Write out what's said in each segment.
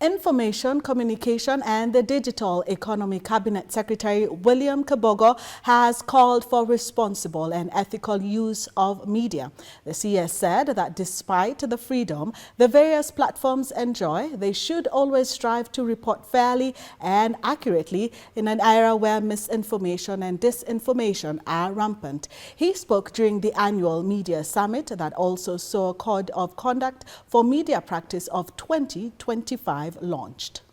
Information, Communication and the Digital Economy Cabinet Secretary William Kabogo has called for responsible and ethical use of media. The CS said that despite the freedom the various platforms enjoy, they should always strive to report fairly and accurately in an era where misinformation and disinformation are rampant. He spoke during the annual media summit that also saw a Code of Conduct for Media Practice of 2025 launched.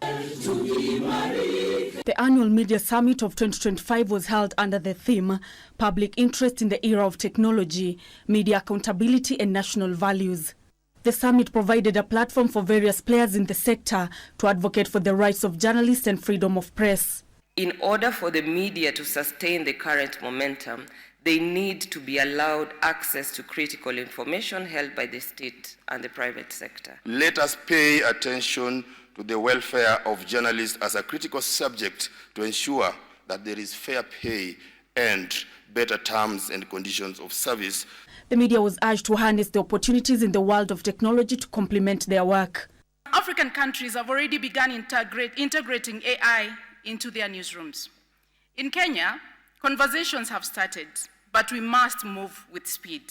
The annual Media Summit of 2025 was held under the theme Public Interest in the Era of Technology, Media Accountability and National Values. The summit provided a platform for various players in the sector to advocate for the rights of journalists and freedom of press. In order for the media to sustain the current momentum, they need to be allowed access to critical information held by the state and the private sector. Let us pay attention to the welfare of journalists as a critical subject to ensure that there is fair pay and better terms and conditions of service. The media was urged to harness the opportunities in the world of technology to complement their work. African countries have already begun integrating AI into their newsrooms. In Kenya, conversations have started, but we must move with speed.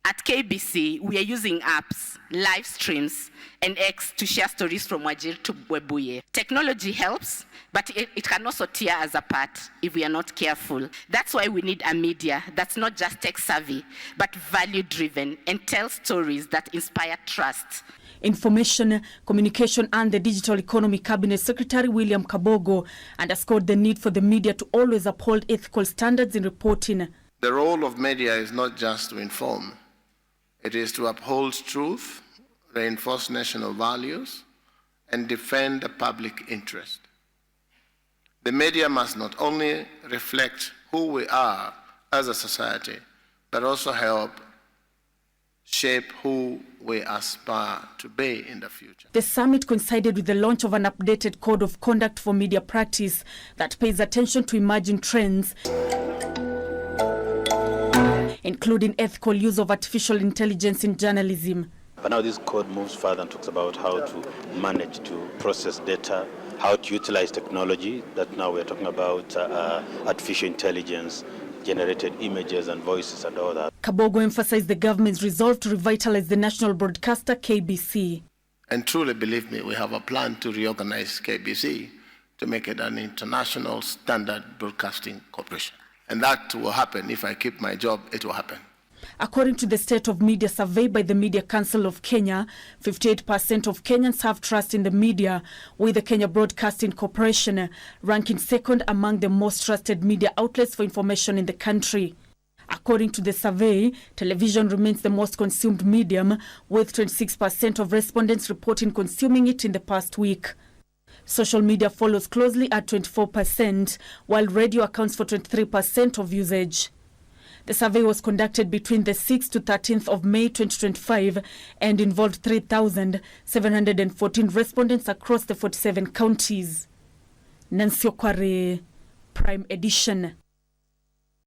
At KBC, we are using apps, live streams, and X to share stories from Wajir to Webuye. Technology helps, but it can also tear us apart if we are not careful. That's why we need a media that's not just tech-savvy, but value-driven and tells stories that inspire trust. Information, Communication and the Digital Economy Cabinet Secretary William Kabogo underscored the need for the media to always uphold ethical standards in reporting. The role of media is not just to inform. It is to uphold truth, reinforce national values, and defend the public interest. The media must not only reflect who we are as a society, but also help shape who we aspire to be in the future. The summit coincided with the launch of an updated Code of Conduct for Media Practice that pays attention to emerging trends, including ethical use of artificial intelligence in journalism. But now this code moves further and talks about how to manage to process data, how to utilize technology, that now we're talking about artificial intelligence, generated images and voices and all that. Kabogo emphasized the government's resolve to revitalize the national broadcaster KBC. And truly, believe me, we have a plan to reorganize KBC to make it an international standard broadcasting corporation. And that will happen. If I keep my job, it will happen. According to the State of Media survey by the Media Council of Kenya, 58% of Kenyans have trust in the media, with the Kenya Broadcasting Corporation ranking second among the most trusted media outlets for information in the country. According to the survey, television remains the most consumed medium, with 26% of respondents reporting consuming it in the past week. Social media follows closely at 24%, while radio accounts for 23% of usage. The survey was conducted between the 6th to 13th of May 2025 and involved 3,714 respondents across the 47 counties. Nancy Okware, Prime Edition.